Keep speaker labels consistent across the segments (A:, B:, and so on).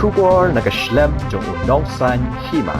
A: Kubor nagaslem jong udongsan Hima.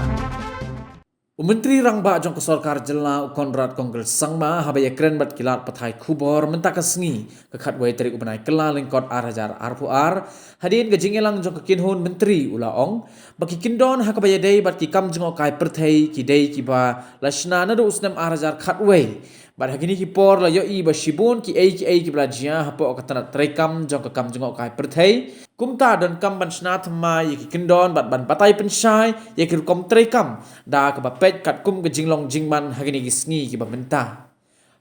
B: Menteri Rangba Jong Sorkar jela Konrad Kongres Sangma habaya keren bat kilat pathai kubor mentakasngi kekat wai teri ubenai kela lingkot arajar arpuar hadin gajingelang jong kekinhun menteri ulaong baki kindon hakabaya dei bat ki kam Jngohkai perthai ki dei ki ba lashna nadu usnam arajar khat wai bat hagini ki por la yoi ba shibun ki ki blajia hapo katana Treikam jong kam Jngohkai perthai kumta dan kam ban Pynthymmai ki kindon bat ban patai pensyai ye ki Rukom Treikam da ka ba pet kat kum ke jinglong jingman hagini ki sngi ki ba menta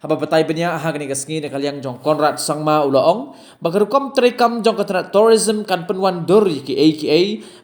B: haba patai benya hagini ka sngi ne kalyang jong Konrad Sangma ulaong ba Rukom Treikam jong ka Tnad tourism kan penwan dur ki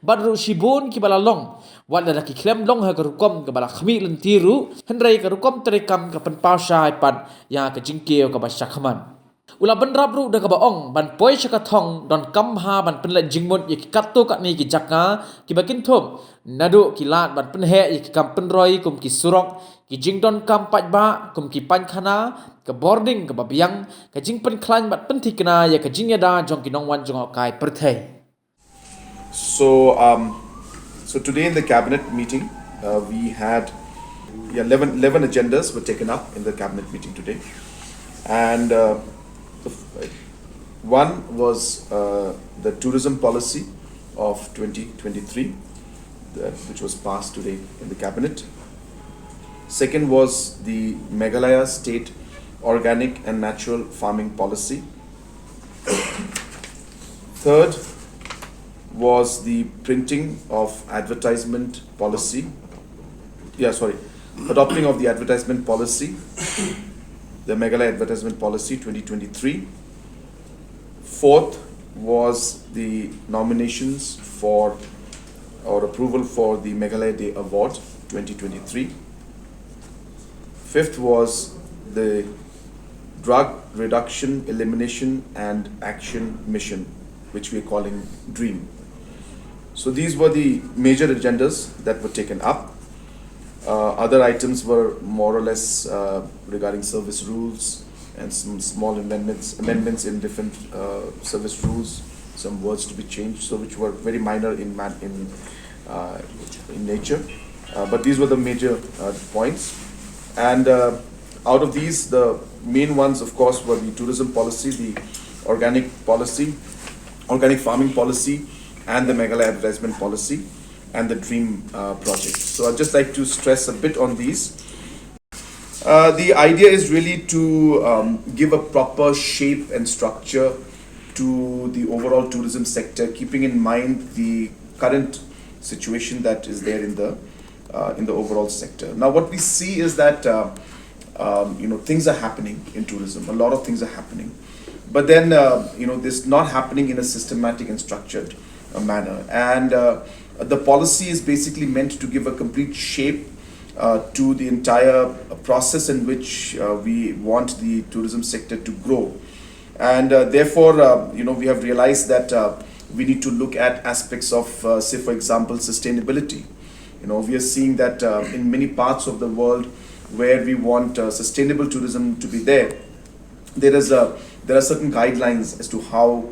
B: bat ru shibun ki balalong wala da ki klem long ha ka Rukom ka bala khmi lentiru hendrai ka Rukom Treikam ka pen pausai pat ya ka jingkeo ka ba syakhaman Ula ban rabru da ka baong ban poi syakathong don kamha ban penlet jingmut ye ki kattu kat ni ki jakka ki bakin thum nadu ki lat ban penhe ye ki kam penroi kum ki surok ki jingdon kam paj ba kum ki pankhana ke boarding ke babiang ke jing pen klan bat penthikna ye ke jingyada jong ki nongwan Jngohkai perthai.
C: So today in the cabinet meeting, we had 11 agendas were taken up in the cabinet meeting today, and one was the tourism policy of 2023, which was passed today in the cabinet. Second was the Meghalaya state organic and natural farming policy. Third was the printing of advertisement policy. Adopting of the advertisement policy, the Meghalaya advertisement policy 2023. Fourth was the nominations for or approval for the Meghalaya Day Award 2023. Fifth was the Drug Reduction, Elimination and Action Mission, which we are calling DREAM. So these were the major agendas that were taken up. Other items were more or less regarding service rules and some small amendments in different service rules, some words to be changed, so which were very minor in nature. But these were the major points. And out of these, the main ones, of course, were the tourism policy, the organic farming policy, and the Meghalaya advertisement policy, and the DREAM project. So I'd just like to stress a bit on these. The idea is really to give a proper shape and structure to the overall tourism sector, keeping in mind the current situation that is there in the overall sector. Now, what we see is that things are happening in tourism. A lot of things are happening, but then this not happening in a systematic and structured manner. And the policy is basically meant to give a complete shape to the entire process in which we want the tourism sector to grow. And therefore, we have realized that we need to look at aspects of, say, for example, sustainability. We are seeing that in many parts of the world where we want sustainable tourism to be there are certain guidelines as to how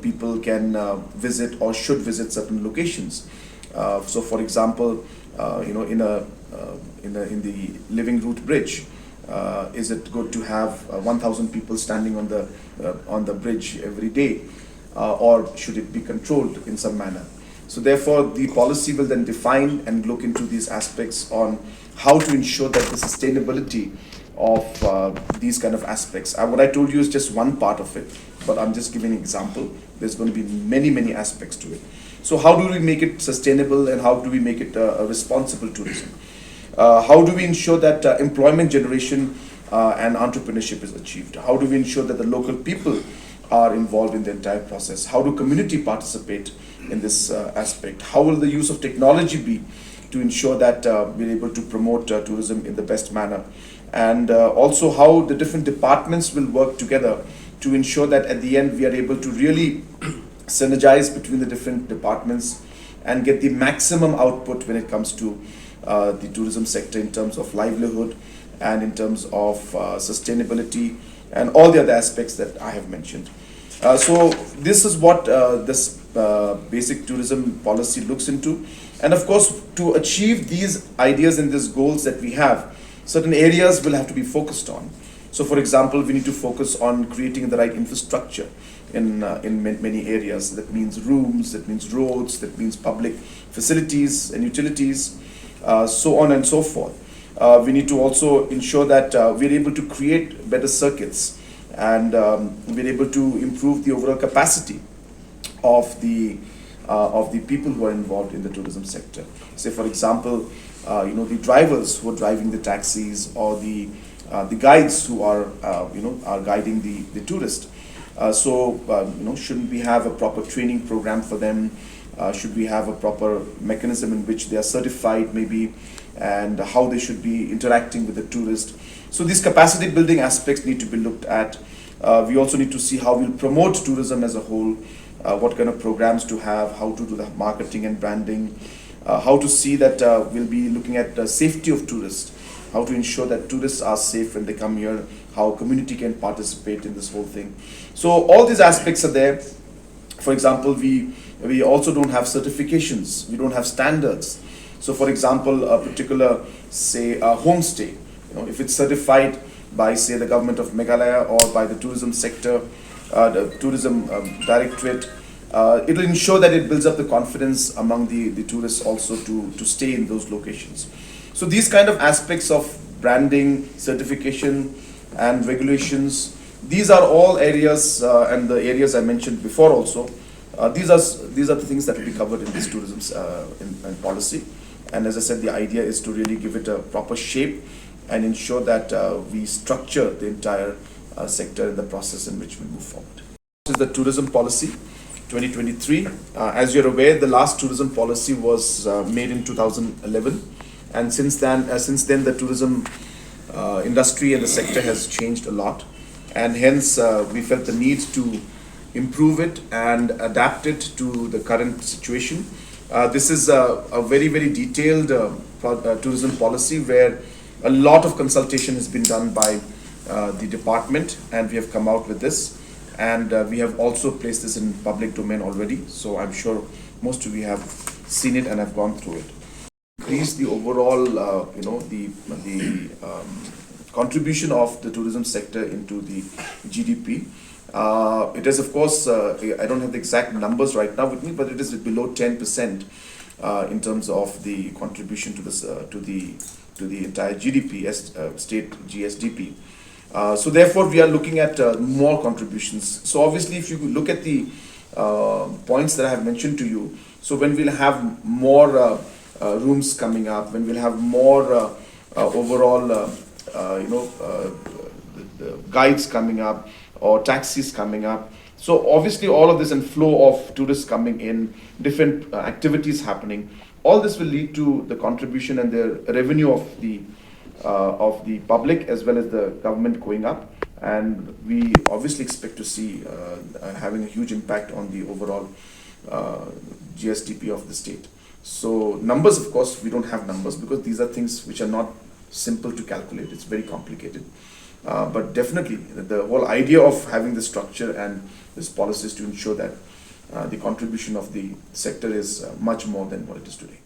C: people can visit or should visit certain locations. So, for example, in the Living Root Bridge, is it good to have 1,000 people standing on the bridge every day, or should it be controlled in some manner? So therefore, the policy will then define and look into these aspects on how to ensure that the sustainability of these kind of aspects. What I told you is just one part of it, but I'm just giving an example. There's going to be many aspects to it. So how do we make it sustainable, and how do we make it a responsible tourism? How do we ensure that employment generation and entrepreneurship is achieved? How do we ensure that the local people are involved in the entire process? How do community participate in this aspect? How will the use of technology be to ensure that we're able to promote tourism in the best manner? And also how the different departments will work together to ensure that at the end we are able to really synergize between the different departments and get the maximum output when it comes to the tourism sector in terms of livelihood and in terms of sustainability and all the other aspects that I have mentioned. So this is what this basic tourism policy looks into. And of course, to achieve these ideas and these goals that we have, certain areas will have to be focused on. So for example, we need to focus on creating the right infrastructure in many areas. That means rooms, that means roads, that means public facilities and utilities, so on and so forth. We need to also ensure that we're able to create better circuits, and we're able to improve the overall capacity of the people who are involved in the tourism sector. Say for example, the drivers who are driving the taxis, or the guides who are are guiding the tourist. Shouldn't we have a proper training program for them? Should we have a proper mechanism in which they are certified maybe, and how they should be interacting with the tourist? So these capacity building aspects need to be looked at. We also need to see how we'll promote tourism as a whole, what kind of programs to have, how to do the marketing and branding, how to see that we'll be looking at the safety of tourists, how to ensure that tourists are safe when they come here, how community can participate in this whole thing. So all these aspects are there. For example, we also don't have certifications, we don't have standards. So for example, a particular, say, a homestay, if it's certified by, say, the government of Meghalaya or by the tourism sector, the tourism directorate, it'll ensure that it builds up the confidence among the tourists also to stay in those locations. So these kind of aspects of branding, certification and regulations, these are all areas, and the areas I mentioned before also, these are the things that will be covered in this tourism in policy. And as I said, the idea is to really give it a proper shape and ensure that we structure the entire sector in the process in which we move forward. This is the tourism policy 2023. As you're aware, the last tourism policy was made in 2011, and since then the tourism industry and the sector has changed a lot, and hence we felt the need to improve it and adapt it to the current situation. This is a very, very detailed tourism policy where a lot of consultation has been done by the department, and we have come out with this, and we have also placed this in public domain already, so I'm sure most of you have seen it and have gone through it. Increase the overall the contribution of the tourism sector into the GDP. It is, of course, I don't have the exact numbers right now with me, but it is below 10% in terms of the contribution to this to the entire GDP as state GSDP. So therefore, we are looking at more contributions. So obviously, if you look at the points that I have mentioned to you, so when we'll have more rooms coming up, when we'll have more overall the guides coming up, or taxis coming up. So obviously all of this and flow of tourists coming in, different activities happening, all this will lead to the contribution and the revenue of the public as well as the government going up, and we obviously expect to see having a huge impact on the overall GSDP of the state. So numbers, of course, we don't have numbers because these are things which are not simple to calculate. It's very complicated. But definitely, the whole idea of having the structure and this policy is to ensure that the contribution of the sector is much more than what it is today.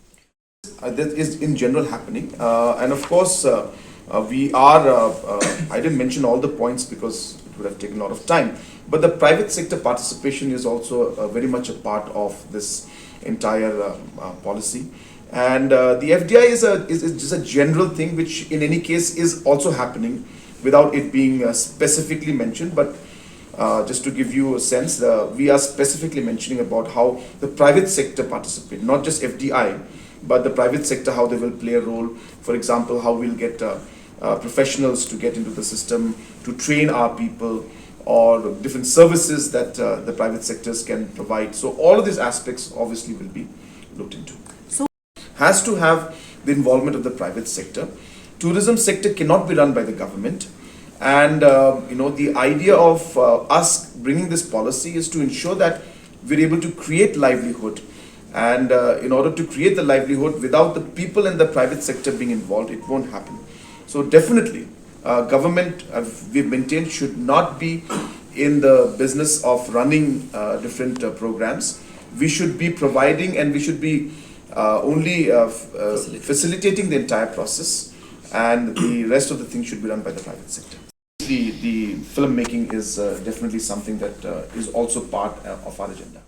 C: That is in general happening, and of course, we are. I didn't mention all the points because it would have taken a lot of time. But the private sector participation is also very much a part of this entire policy. And the FDI is just a general thing, which in any case is also happening without it being specifically mentioned. But just to give you a sense, we are specifically mentioning about how the private sector participate, not just FDI, but the private sector, how they will play a role. For example, how we'll get professionals to get into the system, to train our people, or different services that the private sectors can provide. So all of these aspects obviously will be looked into. So has to have the involvement of the private sector. Tourism sector cannot be run by the government, and the idea of us bringing this policy is to ensure that we're able to create livelihood, and in order to create the livelihood without the people in the private sector being involved, it won't happen. So definitely government, we've maintained, should not be in the business of running different programs. we should be providing and we should be only facilitating the entire process, and the rest of the things should be done by the private sector. The filmmaking is definitely something that is also part of our agenda.